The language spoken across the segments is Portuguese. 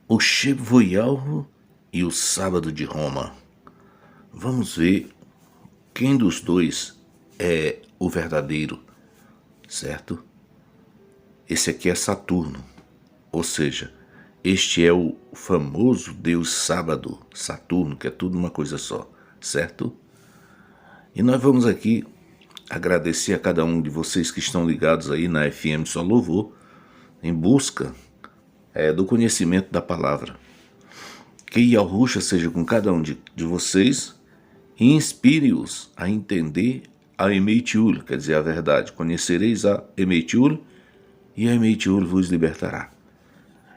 O Chevoialro e o Sábado de Roma. Vamos ver quem dos dois é o verdadeiro, certo? Esse aqui é Saturno, ou seja, este é o famoso deus sábado, Saturno, que é tudo uma coisa só, certo? E nós vamos aqui agradecer a cada um de vocês que estão ligados aí na FM Só Louvor, em busca do conhecimento da palavra. Que Yahushua seja com cada um de vocês e inspire-os a entender a Emeitiul, quer dizer, a verdade. Conhecereis a Emeitiul e a Emeitiul vos libertará.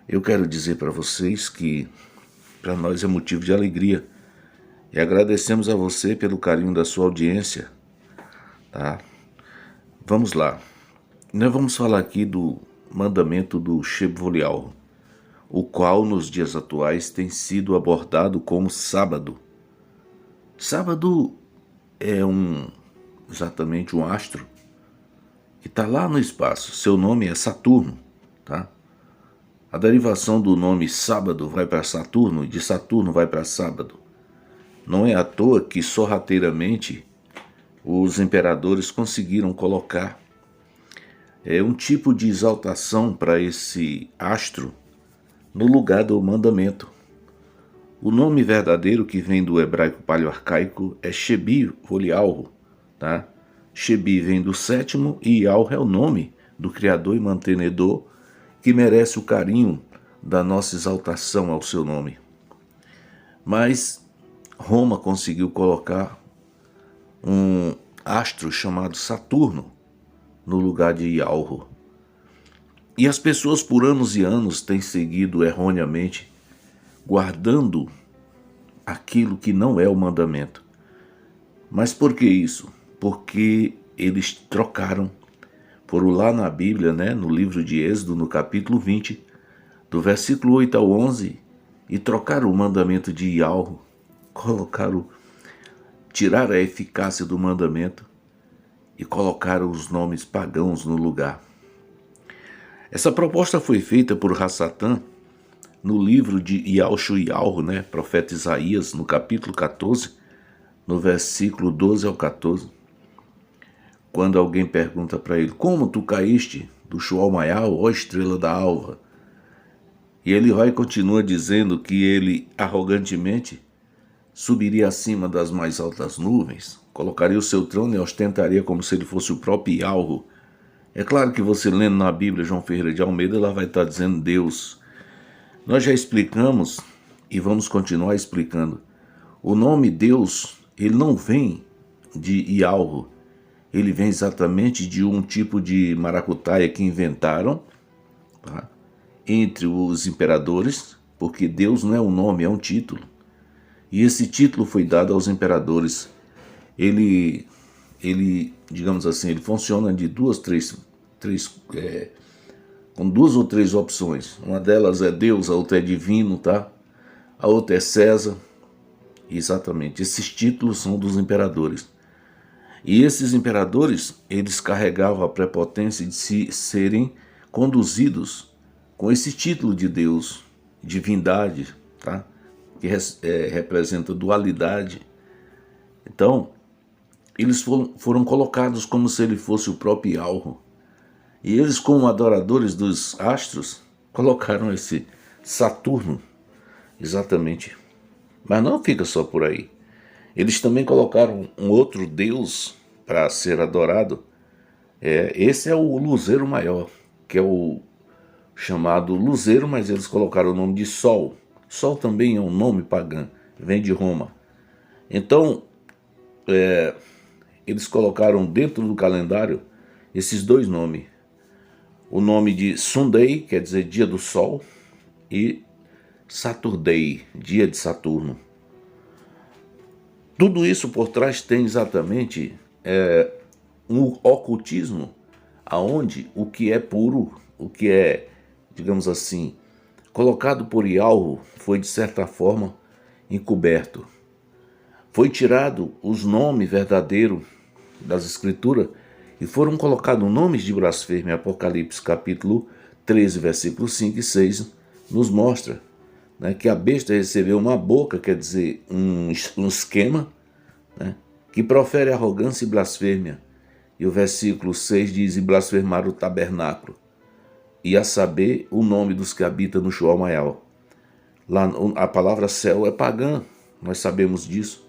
Eu quero dizer para vocês que para nós é motivo de alegria e agradecemos a você pelo carinho da sua audiência, tá? Vamos lá. Nós vamos falar aqui do mandamento do Chevoialro, o qual nos dias atuais tem sido abordado como sábado. Sábado é exatamente um astro que está lá no espaço. Seu nome é Saturno, tá? A derivação do nome sábado vai para Saturno e de Saturno vai para sábado. Não é à toa que sorrateiramente os imperadores conseguiram colocar um tipo de exaltação para esse astro no lugar do mandamento. O nome verdadeiro, que vem do hebraico paleoarcaico, é Chevoialro, tá? Shebi vem do sétimo e Yalro é o nome do criador e mantenedor que merece o carinho da nossa exaltação ao seu nome. Mas Roma conseguiu colocar um astro chamado Saturno no lugar de Yalro. E as pessoas por anos e anos têm seguido erroneamente, guardando aquilo que não é o mandamento. Mas por que isso? Porque eles trocaram, foram lá na Bíblia, no livro de Êxodo, no capítulo 20, do versículo 8 ao 11, e trocaram o mandamento de Yalro, tiraram a eficácia do mandamento e colocaram os nomes pagãos no lugar. Essa proposta foi feita por Hassatan no livro de Yalro, profeta Isaías, no capítulo 14, no versículo 12 ao 14, quando alguém pergunta para ele: como tu caíste do Shualmaial, ó estrela da alva? E ele vai e continua dizendo que ele arrogantemente subiria acima das mais altas nuvens, colocaria o seu trono e ostentaria como se ele fosse o próprio Yalro. É claro que você lendo na Bíblia João Ferreira de Almeida, ela vai estar dizendo Deus. Nós já explicamos e vamos continuar explicando. O nome Deus, ele não vem de Yalro, ele vem exatamente de um tipo de maracutaia que inventaram, tá? Entre os imperadores, porque Deus não é um nome, é um título. E esse título foi dado aos imperadores. Ele digamos assim, ele funciona de com duas ou três opções. Uma delas é Deus, a outra é divino, tá? A outra é César. Exatamente, esses títulos são dos imperadores. E esses imperadores, eles carregavam a prepotência de serem conduzidos com esse título de Deus, divindade, tá? Que representa dualidade. Então, eles foram colocados como se ele fosse o próprio Yalro. E eles, como adoradores dos astros, colocaram esse Saturno, exatamente. Mas não fica só por aí. Eles também colocaram um outro deus para ser adorado. Esse é o Luzeiro Maior, que é o chamado Luzeiro, mas eles colocaram o nome de Sol. Sol também é um nome pagão, vem de Roma. Então, eles colocaram dentro do calendário esses dois nomes. O nome de Sunday, quer dizer dia do sol, e Saturday, dia de Saturno. Tudo isso por trás tem exatamente um ocultismo, aonde o que é puro, o que é, digamos assim, colocado por Yalro, foi de certa forma encoberto. Foi tirado os nomes verdadeiros das escrituras e foram colocados nomes de blasfêmia. Apocalipse capítulo 13, versículos 5 e 6 nos mostra. né, que a besta recebeu uma boca, quer dizer, um esquema, né, que profere arrogância e blasfêmia. E o versículo 6 diz, e blasfemar o tabernáculo, e a saber o nome dos que habitam no Sheol Maior. Lá a palavra céu é pagã, nós sabemos disso.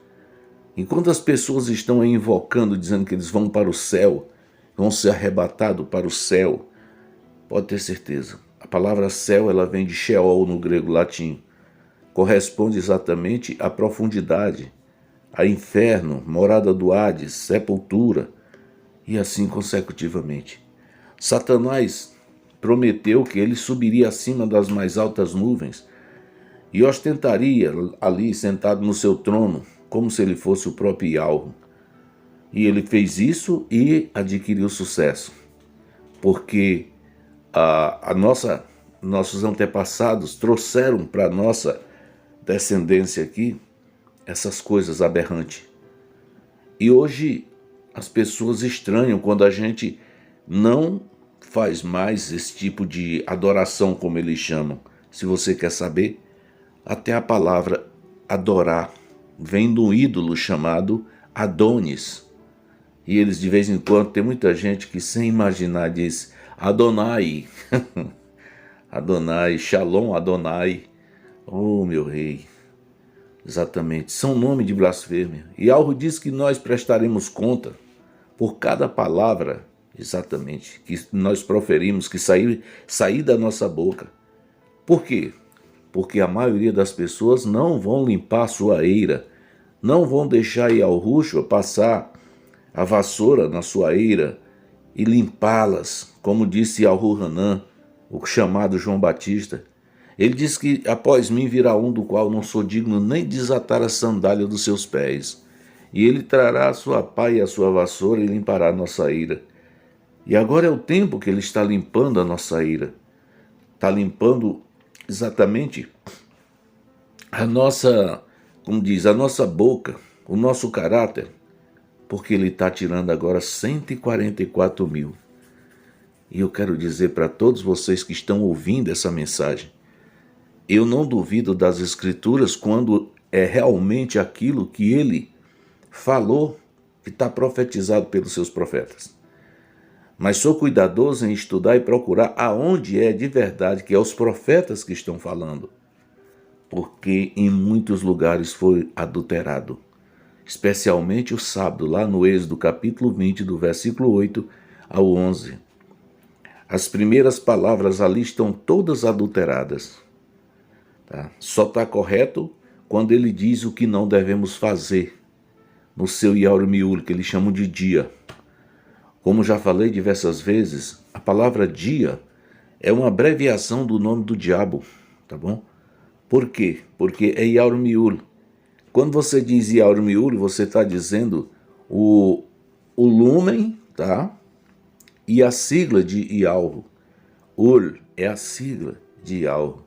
Enquanto as pessoas estão aí invocando, dizendo que eles vão para o céu, vão ser arrebatados para o céu, pode ter certeza. A palavra céu, ela vem de Sheol no grego latim. Corresponde exatamente à profundidade, a inferno, morada do Hades, sepultura, e assim consecutivamente. Satanás prometeu que ele subiria acima das mais altas nuvens e ostentaria ali sentado no seu trono, como se ele fosse o próprio Yahweh. E ele fez isso e adquiriu sucesso, porque nossos antepassados trouxeram para a nossa descendência aqui essas coisas aberrantes. E hoje as pessoas estranham quando a gente não faz mais esse tipo de adoração, como eles chamam. Se você quer saber, até a palavra adorar vem do ídolo chamado Adonis. E eles de vez em quando, tem muita gente que sem imaginar diz Adonai. Adonai, Shalom Adonai. Oh, meu rei. Exatamente, são nome de blasfêmia. E algo diz que nós prestaremos conta por cada palavra, exatamente, que nós proferimos, que sair da nossa boca. Por quê? Porque a maioria das pessoas não vão limpar a sua eira, não vão deixar Yahushua passar a vassoura na sua eira e limpá-las, como disse Yahu-Hanan, o chamado João Batista. Ele diz que após mim virá um do qual não sou digno nem desatar a sandália dos seus pés. E ele trará a sua pá e a sua vassoura e limpará a nossa ira. E agora é o tempo que ele está limpando a nossa ira. Está limpando exatamente a nossa, como diz, a nossa boca, o nosso caráter, porque ele está tirando agora 144 mil. E eu quero dizer para todos vocês que estão ouvindo essa mensagem, eu não duvido das Escrituras quando é realmente aquilo que ele falou, que está profetizado pelos seus profetas. Mas sou cuidadoso em estudar e procurar aonde é de verdade que é os profetas que estão falando. Porque em muitos lugares foi adulterado. Especialmente o sábado, lá no Êxodo capítulo 20, do versículo 8 ao 11. As primeiras palavras ali estão todas adulteradas. Tá? Só está correto quando ele diz o que não devemos fazer no seu Yaurmiul, que eles chamam de dia. Como já falei diversas vezes, a palavra dia é uma abreviação do nome do diabo, tá bom? Por quê? Porque é Yaurmiul. Quando você diz Yaurmiul, você está dizendo o lumen, tá? E a sigla de Yahweh. Ul é a sigla de Yahweh.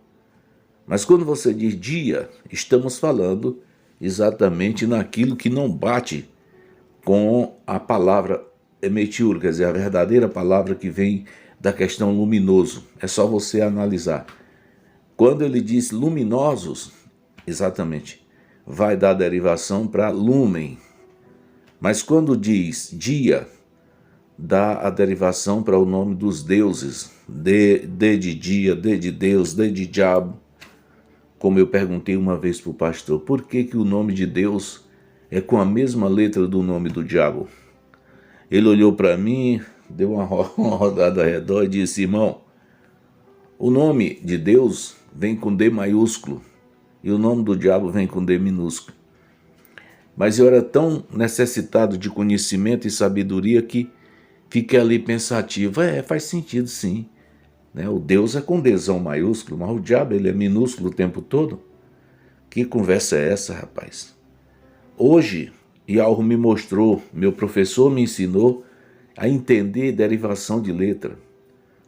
Mas quando você diz dia, estamos falando exatamente naquilo que não bate com a palavra emetiur, quer dizer, a verdadeira palavra que vem da questão luminoso. É só você analisar. Quando ele diz luminosos, exatamente, vai dar derivação para lumen. Mas quando diz dia, dá a derivação para o nome dos deuses, de dia, de Deus, de diabo. Como eu perguntei uma vez para o pastor, por que o nome de Deus é com a mesma letra do nome do diabo? Ele olhou para mim, deu uma rodada ao redor e disse, irmão, o nome de Deus vem com D maiúsculo e o nome do diabo vem com D minúsculo. Mas eu era tão necessitado de conhecimento e sabedoria que fiquei ali pensativo. Faz sentido sim. O Deus é com Dzão maiúsculo, mas o diabo ele é minúsculo o tempo todo. Que conversa é essa, rapaz? Hoje, Yahweh me mostrou, meu professor me ensinou a entender derivação de letra.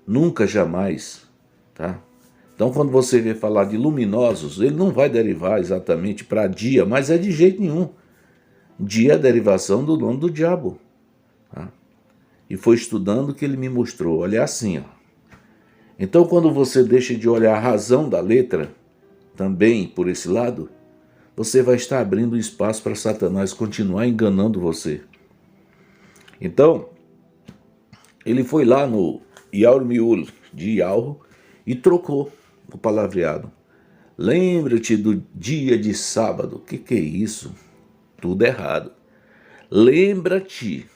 Nunca, jamais. Tá? Então, quando você vê falar de luminosos, ele não vai derivar exatamente para dia, mas é de jeito nenhum. Dia é a derivação do nome do diabo. Tá? E foi estudando que ele me mostrou. Olha assim, ó. Então, quando você deixa de olhar a razão da letra, também por esse lado, você vai estar abrindo espaço para Satanás continuar enganando você. Então, ele foi lá no Yaurmiul de Yauro e trocou o palavreado. Lembra-te do dia de sábado. O que é isso? Tudo errado. Lembra-te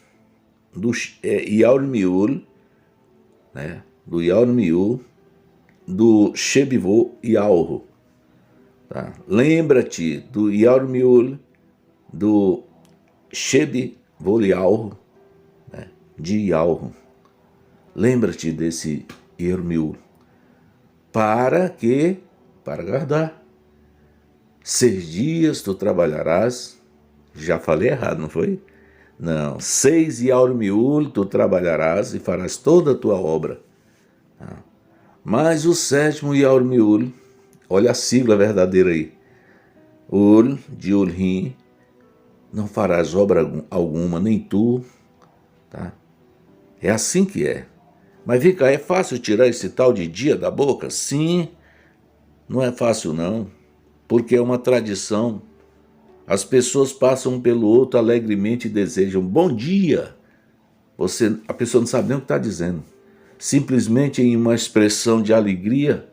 do Yaurmiul, né? Do Yaurmiul, do Shebivô Yauro. Tá? Lembra-te do Yaurmiul, do Shebivô Yauro, né? De Yauro. Lembra-te desse Yaurmiul. Para guardar. 6 dias tu trabalharás. Já falei errado, não foi? Não. 6 Yaurmiul tu trabalharás e farás toda a tua obra. Mas o 7º Yaurmiul, olha a sigla verdadeira aí. Ul, de Ulrim, não farás obra alguma, nem tu. Tá? É assim que é. Mas vem cá, é fácil tirar esse tal de dia da boca? Sim, não é fácil não, porque é uma tradição. As pessoas passam um pelo outro alegremente e desejam bom dia. A pessoa não sabe nem o que está dizendo. Simplesmente em uma expressão de alegria,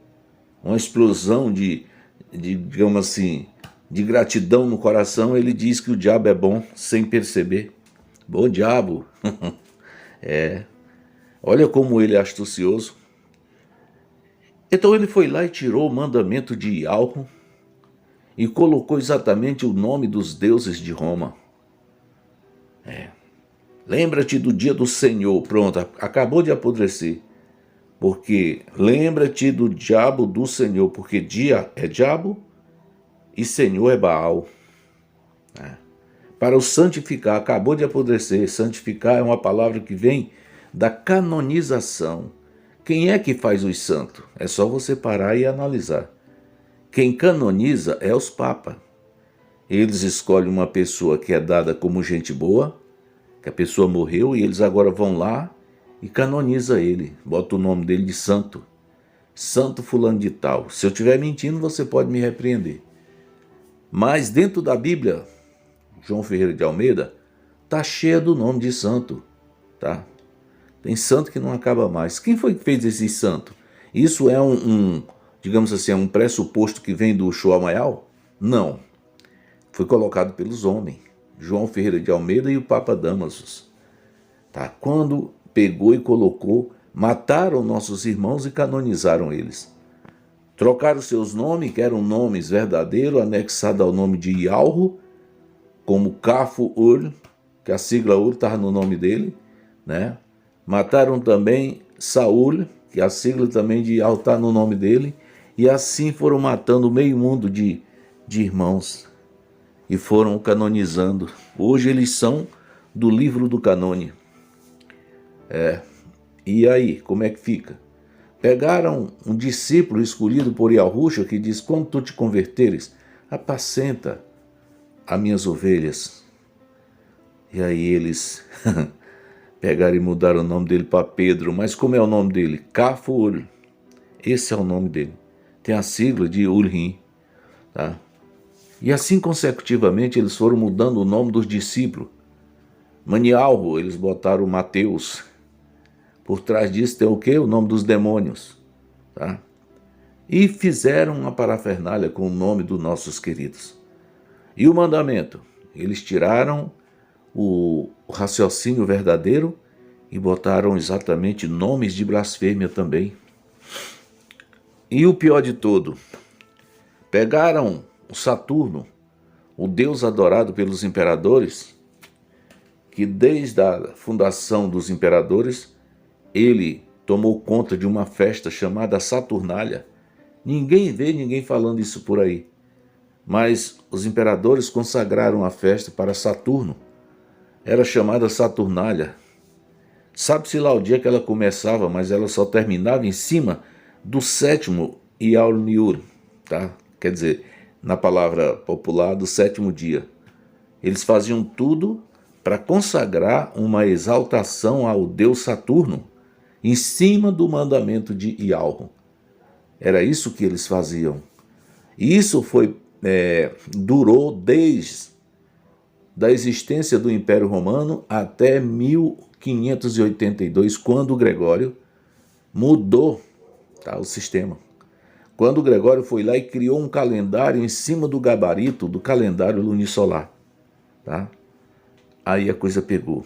uma explosão digamos assim, de gratidão no coração, ele diz que o diabo é bom sem perceber. Bom diabo. Olha como ele é astucioso. Então ele foi lá e tirou o mandamento de Yauro e colocou exatamente o nome dos deuses de Roma. Lembra-te do dia do Senhor. Pronto, acabou de apodrecer. Porque lembra-te do diabo do Senhor, porque dia é diabo e Senhor é Baal. Para o santificar, acabou de apodrecer. Santificar é uma palavra que vem da canonização. Quem é que faz os santos? É só você parar e analisar. Quem canoniza é os papas. Eles escolhem uma pessoa que é dada como gente boa, que a pessoa morreu, e eles agora vão lá e canoniza ele. Bota o nome dele de santo. Santo fulano de tal. Se eu estiver mentindo, você pode me repreender. Mas dentro da Bíblia, João Ferreira de Almeida, está cheia do nome de santo. Tá? Tem santo que não acaba mais. Quem foi que fez esse santo? Isso é digamos assim, um pressuposto que vem do Shoamayal? Não. Foi colocado pelos homens. João Ferreira de Almeida e o Papa Damasus. Tá? Quando pegou e colocou, mataram nossos irmãos e canonizaram eles. Trocaram seus nomes, que eram nomes verdadeiros, anexados ao nome de Yauro, como Cafu Ur, que a sigla Ur estava no nome dele, né? Mataram também Saul, que a sigla também de Yauro está no nome dele, e assim foram matando meio mundo de irmãos e foram canonizando. Hoje eles são do livro do Canone. E aí, como é que fica? Pegaram um discípulo escolhido por Yahushua que diz: quando tu te converteres, apacenta as minhas ovelhas. E aí eles pegaram e mudaram o nome dele para Pedro. Mas como é o nome dele? Cafu. Esse é o nome dele. Tem a sigla de Ulrim. Tá? E assim consecutivamente eles foram mudando o nome dos discípulos. Manialro, eles botaram Mateus. Por trás disso tem o quê? O nome dos demônios. Tá? E fizeram uma parafernália com o nome dos nossos queridos. E o mandamento? Eles tiraram o raciocínio verdadeiro e botaram exatamente nomes de blasfêmia também. E o pior de tudo, pegaram o Saturno, o deus adorado pelos imperadores, que desde a fundação dos imperadores, ele tomou conta de uma festa chamada Saturnália. Ninguém vê ninguém falando isso por aí. Mas os imperadores consagraram a festa para Saturno. Era chamada Saturnália. Sabe-se lá o dia que ela começava, mas ela só terminava em cima do 7º Yaurmiul, tá? Quer dizer, na palavra popular, do 7º dia. Eles faziam tudo para consagrar uma exaltação ao deus Saturno em cima do mandamento de Yauro. Era isso que eles faziam. E isso durou desde da existência do Império Romano até 1582, quando Gregório mudou, tá, o sistema. Quando Gregório foi lá e criou um calendário em cima do gabarito do calendário lunisolar. Tá? Aí a coisa pegou.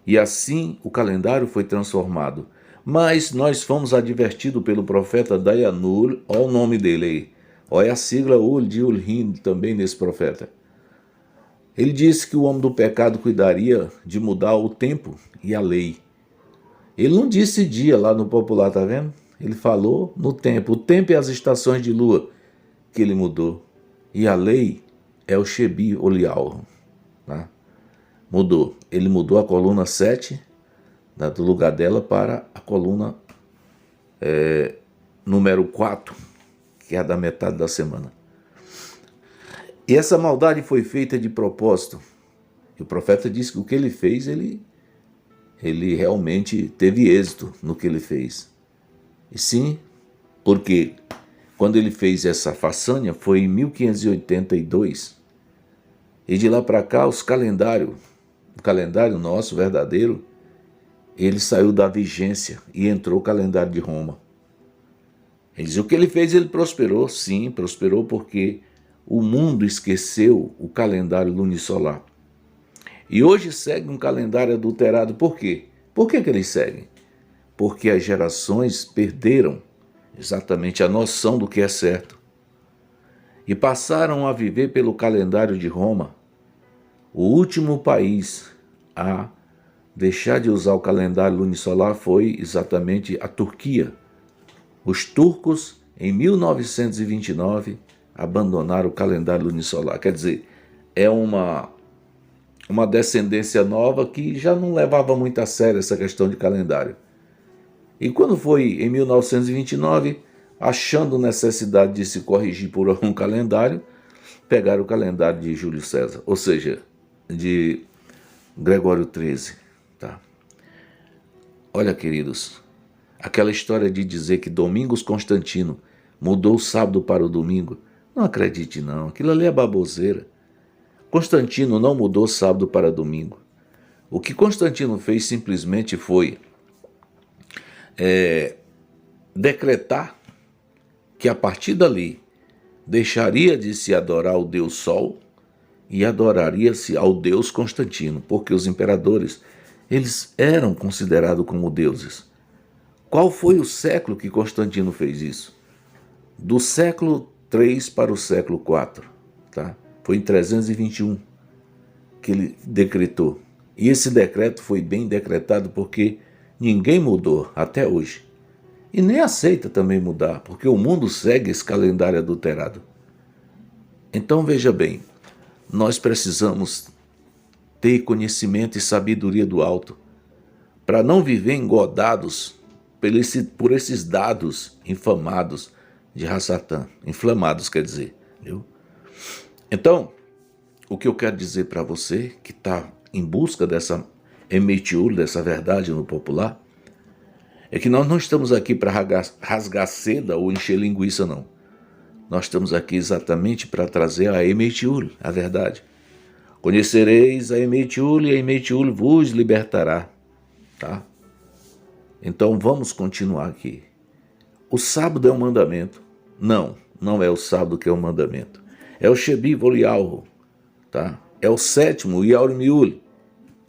E assim o calendário foi transformado. Mas nós fomos advertidos pelo profeta Dayanur, olha o nome dele aí, olha a sigla Ul de Ulhin também nesse profeta. Ele disse que o homem do pecado cuidaria de mudar o tempo e a lei. Ele não disse dia lá no popular, tá vendo? Ele falou no tempo. O tempo e as estações de lua que ele mudou. E a lei é o Shebi Olial. Tá? Mudou. Ele mudou a coluna 7 do lugar dela para a coluna número 4, que é a da metade da semana. E essa maldade foi feita de propósito. E o profeta disse que o que ele fez, ele realmente teve êxito no que ele fez. E sim, porque quando ele fez essa façanha foi em 1582. E de lá para cá, o calendário nosso verdadeiro, ele saiu da vigência e entrou o calendário de Roma. Ele diz, o que ele fez, ele prosperou. Sim, prosperou porque o mundo esqueceu o calendário lunisolar. E hoje segue um calendário adulterado. Por quê? Por que eles seguem? Porque as gerações perderam exatamente a noção do que é certo. E passaram a viver pelo calendário de Roma. O último país a deixar de usar o calendário lunisolar foi exatamente a Turquia. Os turcos, em 1929, abandonaram o calendário lunisolar. Quer dizer, é uma descendência nova que já não levava muito a sério essa questão de calendário. E quando foi em 1929, achando necessidade de se corrigir por um calendário, pegaram o calendário de Júlio César, ou seja, de Gregório XIII. Tá? Olha, queridos, aquela história de dizer que Domingos Constantino mudou o sábado para o domingo, não acredite não, aquilo ali é baboseira. Constantino não mudou sábado para domingo. O que Constantino fez simplesmente foi decretar que a partir dali deixaria de se adorar o Deus Sol e adoraria-se ao Deus Constantino, porque os imperadores, eles eram considerados como deuses. Qual foi o século que Constantino fez isso? Do século III para o século IV, tá? Foi em 321 que ele decretou. E esse decreto foi bem decretado porque ninguém mudou até hoje. E nem aceita também mudar, porque o mundo segue esse calendário adulterado. Então veja bem, nós precisamos ter conhecimento e sabedoria do alto para não viver engodados por esses dados infamados de Rassatã. Inflamados, quer dizer. Viu? Então, o que eu quero dizer para você que está em busca dessa emetiúl, dessa verdade no popular, é que nós não estamos aqui para rasgar seda ou encher linguiça, não. Nós estamos aqui exatamente para trazer a emetiúl, a verdade. Conhecereis a emetiúl e a emetiúl vos libertará. Tá? Então vamos continuar aqui. O sábado é um mandamento? Não, não é o sábado que é um mandamento. É o Shebi Volialro, tá? É o sétimo Yaurmiul,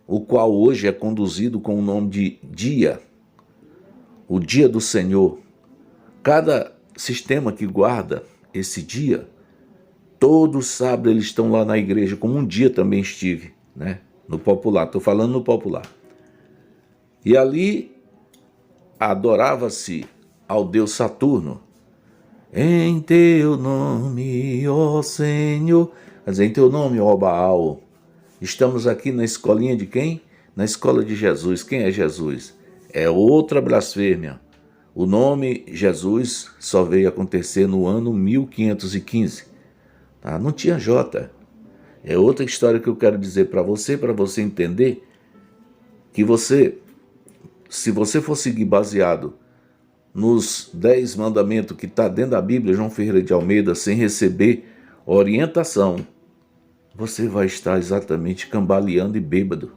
o qual hoje é conduzido com o nome de dia, o dia do Senhor. Cada sistema que guarda esse dia, todo sábado eles estão lá na igreja, como um dia também estive, né? No popular, estou falando no popular. E ali adorava-se ao deus Saturno. Em teu nome, ó Senhor, mas em teu nome, ó Baal. Estamos aqui na escolinha de quem? Na escola de Jesus. Quem é Jesus? É outra blasfêmia. O nome Jesus só veio acontecer no ano 1515. Tá? Não tinha J. É outra história que eu quero dizer para você entender que você, se você for seguir baseado nos 10 mandamentos que está dentro da Bíblia, João Ferreira de Almeida, sem receber orientação, você vai estar exatamente cambaleando e bêbado,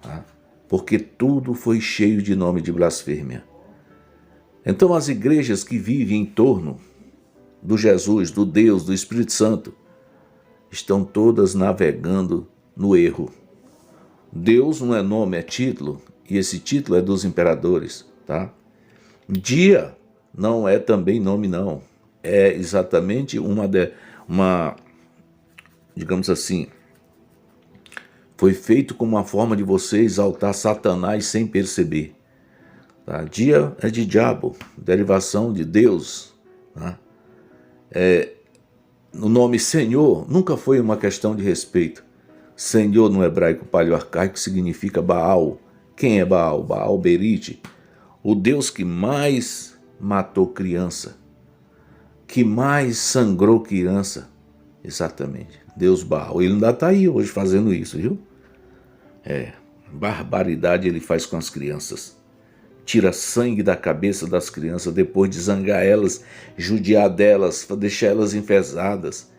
tá? Porque tudo foi cheio de nome de blasfêmia. Então as igrejas que vivem em torno do Jesus, do Deus, do Espírito Santo, estão todas navegando no erro. Deus não é nome, é título, e esse título é dos imperadores, tá? Dia não é também nome, não. É exatamente digamos assim, foi feito como uma forma de você exaltar Satanás sem perceber. Tá? Dia é de diabo, derivação de Deus. Tá? O nome Senhor nunca foi uma questão de respeito. Senhor no hebraico paleoarcaico significa Baal. Quem é Baal? Baal Berite, o Deus que mais matou criança, que mais sangrou criança. Exatamente, Deus Baal. Ele ainda está aí hoje fazendo isso, viu? Barbaridade ele faz com as crianças. Tira sangue da cabeça das crianças depois de zangar elas, judiar delas, deixar elas enfesadas.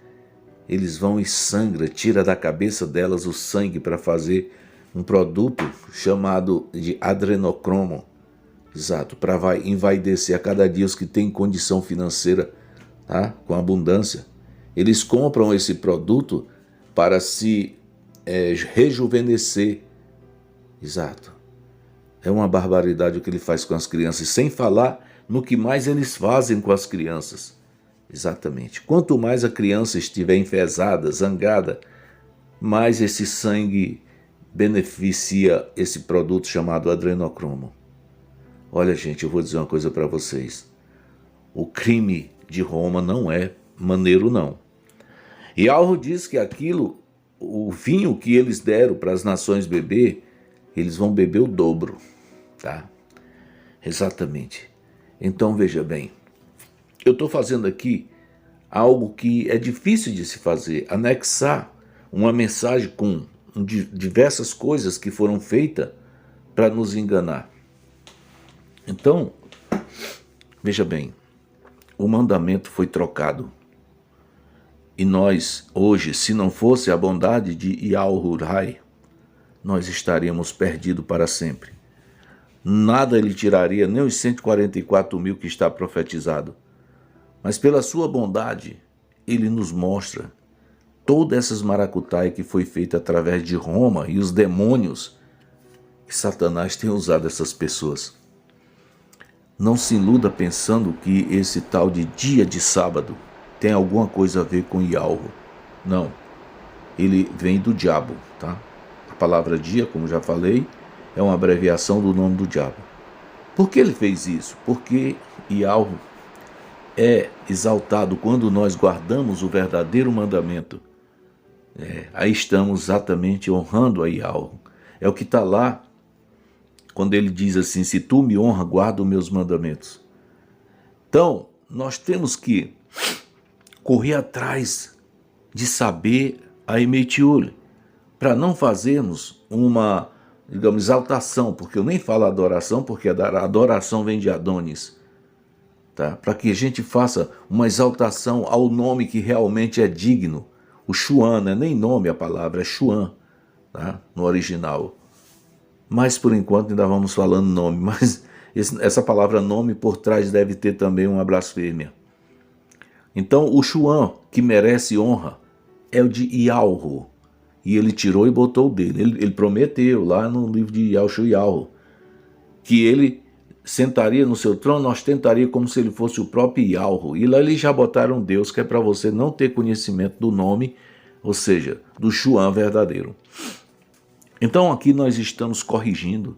Eles vão e sangra, tira da cabeça delas o sangue para fazer um produto chamado de adrenocromo. Exato, para envaidecer a cada dia os que têm condição financeira, tá? Com abundância. Eles compram esse produto para se rejuvenescer. Exato. É uma barbaridade o que ele faz com as crianças, sem falar no que mais eles fazem com as crianças. Exatamente. Quanto mais a criança estiver enfesada, zangada, mais esse sangue beneficia esse produto chamado adrenocromo. Olha, gente, eu vou dizer uma coisa para vocês. O crime de Roma não é maneiro, não. E Alro diz que aquilo, o vinho que eles deram para as nações beber, eles vão beber o dobro, tá? Exatamente. Então, veja bem, eu estou fazendo aqui algo que é difícil de se fazer, anexar uma mensagem com diversas coisas que foram feitas para nos enganar. Então, veja bem, o mandamento foi trocado. E nós, hoje, se não fosse a bondade de Yahuwah, nós estaríamos perdidos para sempre. Nada ele tiraria, nem os 144 mil que está profetizado. Mas pela sua bondade, ele nos mostra todas essas maracutaias que foi feita através de Roma e os demônios que Satanás tem usado essas pessoas. Não se iluda pensando que esse tal de dia de sábado tem alguma coisa a ver com Yahuwah. Não. Ele vem do diabo, tá? A palavra dia, como já falei, é uma abreviação do nome do diabo. Por que ele fez isso? Porque Yahuwah é exaltado quando nós guardamos o verdadeiro mandamento. Aí estamos exatamente honrando a Yahuwah. É o que está lá quando ele diz assim: se tu me honra, guarda os meus mandamentos. Então, nós temos que correr atrás de saber a Emetiule, para não fazermos uma, digamos, exaltação, porque eu nem falo adoração, porque a adoração vem de Adonis, tá? Para que a gente faça uma exaltação ao nome que realmente é digno. O Shuan, não é nem nome a palavra, é Shuan, tá? No original. Mas por enquanto ainda vamos falando nome, mas essa palavra nome por trás deve ter também uma blasfêmia. Então o Shuan que merece honra é o de Yahuwah. E ele tirou e botou o dele. Ele prometeu lá no livro de Yahuwah que ele sentaria no seu trono, ostentaria como se ele fosse o próprio Yahuwah. E lá eles já botaram Deus, que é para você não ter conhecimento do nome, ou seja, do Shuan verdadeiro. Então aqui nós estamos corrigindo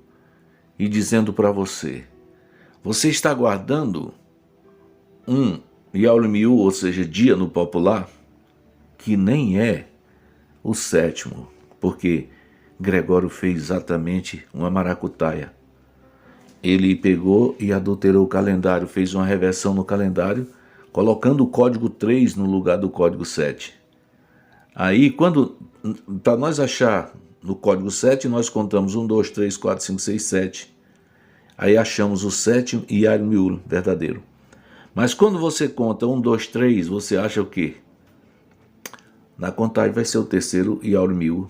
e dizendo para você: você está guardando um Yaulimiu, ou seja, dia no popular, que nem é o sétimo, porque Gregório fez exatamente uma maracutaia. Ele pegou e adulterou o calendário, fez uma reversão no calendário, colocando o código 3 no lugar do código 7. Aí, para nós achar no código 7, nós contamos 1, 2, 3, 4, 5, 6, 7. Aí achamos o sétimo Yarmiul verdadeiro. Mas quando você conta 1, 2, 3, você acha o quê? Na contagem vai ser o terceiro Yarmiul.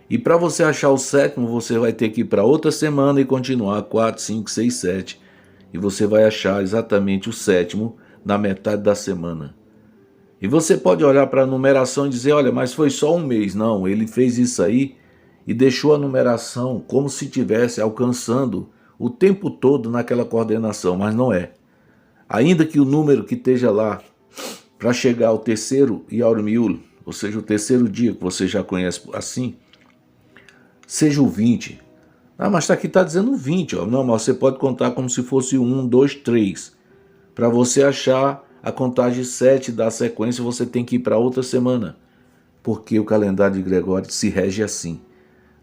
E para você achar o sétimo, você vai ter que ir para outra semana e continuar 4, 5, 6, 7. E você vai achar exatamente o sétimo na metade da semana. E você pode olhar para a numeração e dizer, olha, mas foi só um mês. Não, ele fez isso aí e deixou a numeração como se estivesse alcançando o tempo todo naquela coordenação, mas não é. Ainda que o número que esteja lá para chegar ao terceiro Yarmiul, ou seja, o terceiro dia que você já conhece assim, seja o 20. Ah, mas aqui está dizendo 20. Ó. Não, mas você pode contar como se fosse 1, 2, 3. Para você achar a contagem 7 da sequência, você tem que ir para outra semana. Porque o calendário de Gregório se rege assim.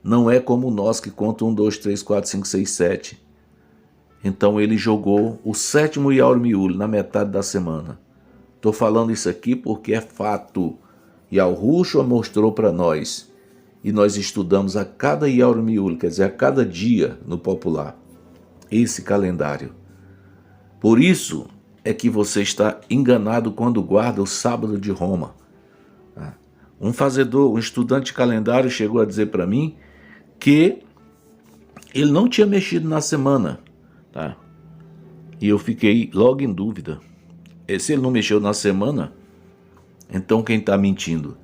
Não é como nós que conta 1, 2, 3, 4, 5, 6, 7. Então ele jogou o sétimo Yarmiul na metade da semana. Estou falando isso aqui porque é fato. Yahushua mostrou para nós. E nós estudamos a cada Yarmiul, quer dizer, a cada dia no popular, esse calendário. Por isso é que você está enganado quando guarda o sábado de Roma. Um fazedor, um estudante de calendário chegou a dizer para mim que ele não tinha mexido na semana. Tá? E eu fiquei logo em dúvida. Se ele não mexeu na semana, então quem está mentindo?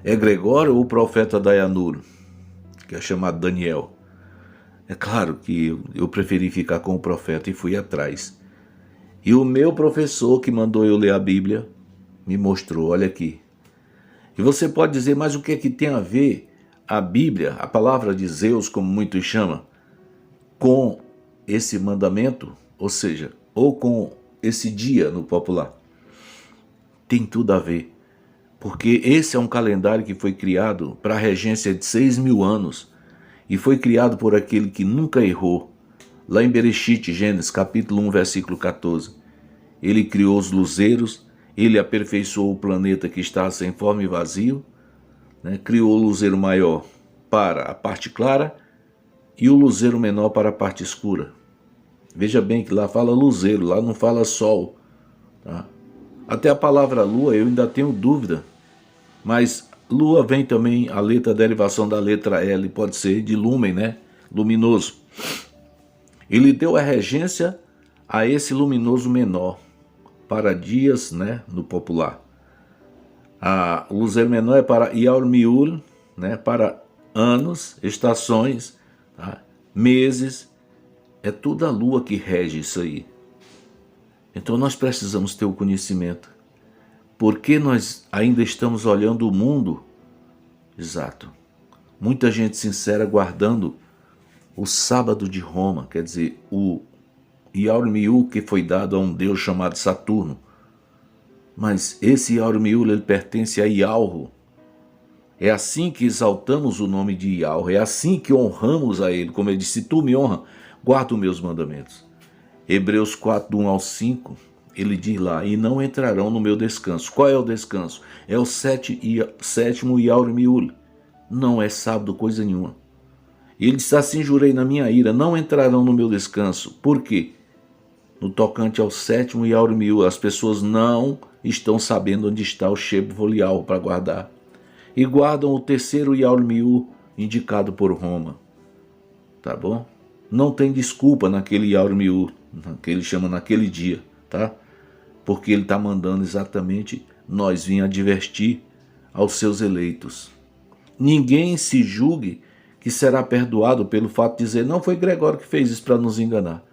É Gregório ou o profeta Dayanur, que é chamado Daniel? É claro que eu preferi ficar com o profeta e fui atrás. E o meu professor que mandou eu ler a Bíblia me mostrou, olha aqui. E você pode dizer, mas o que é que tem a ver a Bíblia, a palavra de Zeus, como muitos chamam, com esse mandamento, ou seja, ou com esse dia no popular? Tem tudo a ver. Porque esse é um calendário que foi criado para a regência de 6.000 anos e foi criado por aquele que nunca errou. Lá em Bereshit, Gênesis, capítulo 1, versículo 14. Ele criou os luzeiros, ele aperfeiçoou o planeta que está sem forma e vazio, né? Criou o luzeiro maior para a parte clara e o luzeiro menor para a parte escura. Veja bem que lá fala luzeiro, lá não fala sol. Tá? Até a palavra lua eu ainda tenho dúvida, mas lua vem também a letra, a derivação da letra L, pode ser de lumen, né? Luminoso. Ele deu a regência a esse luminoso menor, para dias, né? No popular. O luzeiro menor é para Yarmiul, né? Para anos, estações, tá? Meses. É tudo a lua que rege isso aí. Então nós precisamos ter o conhecimento. Porque nós ainda estamos olhando o mundo? Exato. Muita gente sincera guardando o sábado de Roma, quer dizer, o Yarmiul que foi dado a um deus chamado Saturno. Mas esse Yarmiul, ele pertence a Yahweh. É assim que exaltamos o nome de Yahweh, é assim que honramos a ele. Como ele disse, se tu me honra, guarda os meus mandamentos. Hebreus 4, do 1 ao 5, ele diz lá, e não entrarão no meu descanso. Qual é o descanso? É o sétimo Yarmiul. Não é sábado coisa nenhuma. Ele disse assim, jurei na minha ira, não entrarão no meu descanso. Por quê? No tocante ao sétimo Yarmiul, as pessoas não estão sabendo onde está o Sheb Volial para guardar. E guardam o terceiro Yarmiul indicado por Roma. Tá bom? Não tem desculpa naquele Yarmiul, que ele chama naquele dia, tá? Porque ele está mandando exatamente nós vir advertir aos seus eleitos. Ninguém se julgue que será perdoado pelo fato de dizer, não foi Gregório que fez isso para nos enganar.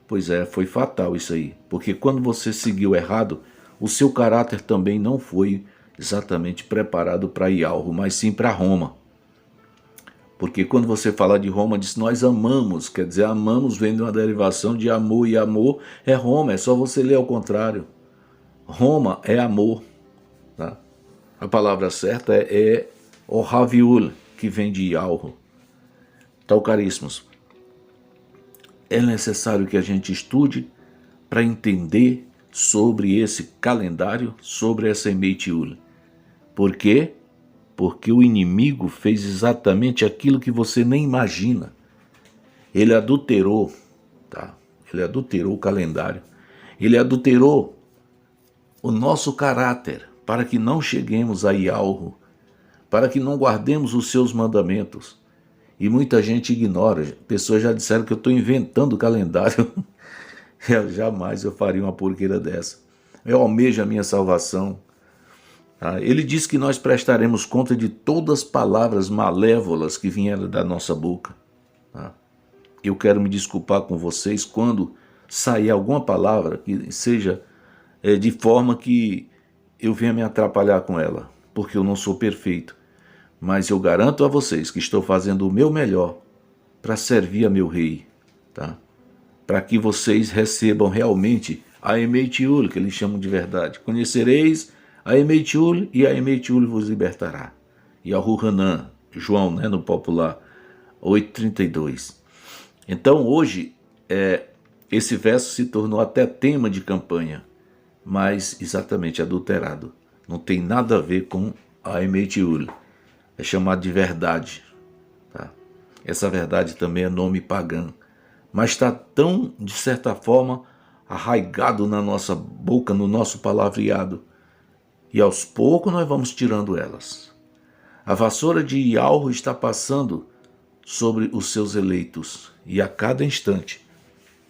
Pois é, foi fatal isso aí, porque quando você seguiu errado, o seu caráter também não foi exatamente preparado para Yahweh, mas sim para Roma. Porque quando você fala de Roma, diz nós amamos, quer dizer, amamos vem de uma derivação de amor, e amor é Roma, é só você ler ao contrário. Roma é amor. Tá? A palavra certa é Ohaviul, que vem de Yahweh. Então, caríssimos, é necessário que a gente estude para entender sobre esse calendário, sobre essa Emeitiul. Por quê? Porque o inimigo fez exatamente aquilo que você nem imagina. Ele adulterou tá? Ele adulterou o calendário. Ele adulterou o nosso caráter para que não cheguemos a Ialro, para que não guardemos os seus mandamentos. E muita gente ignora. Pessoas já disseram que eu estou inventando o calendário. Jamais eu faria uma porqueira dessa. Eu almejo a minha salvação. Tá? Ele diz que nós prestaremos conta de todas as palavras malévolas que vieram da nossa boca. Tá? Eu quero me desculpar com vocês quando sair alguma palavra que seja de forma que eu venha me atrapalhar com ela, porque eu não sou perfeito. Mas eu garanto a vocês que estou fazendo o meu melhor para servir a meu rei, tá? Para que vocês recebam realmente a Emeitiul, que eles chamam de verdade. Conhecereis a Emeitiul e a Emeitiul vos libertará. E a Ruhanã, João, né, no popular, 8,32. Então hoje, esse verso se tornou até tema de campanha, mas exatamente adulterado. Não tem nada a ver com a Emeitiul. É chamado de verdade. Tá? Essa verdade também é nome pagão, mas está tão, de certa forma, arraigado na nossa boca, no nosso palavreado. E aos poucos nós vamos tirando elas. A vassoura de Ialro está passando sobre os seus eleitos, e a cada instante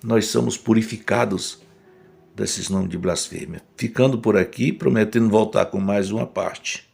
nós somos purificados desses nomes de blasfêmia. Ficando por aqui, prometendo voltar com mais uma parte.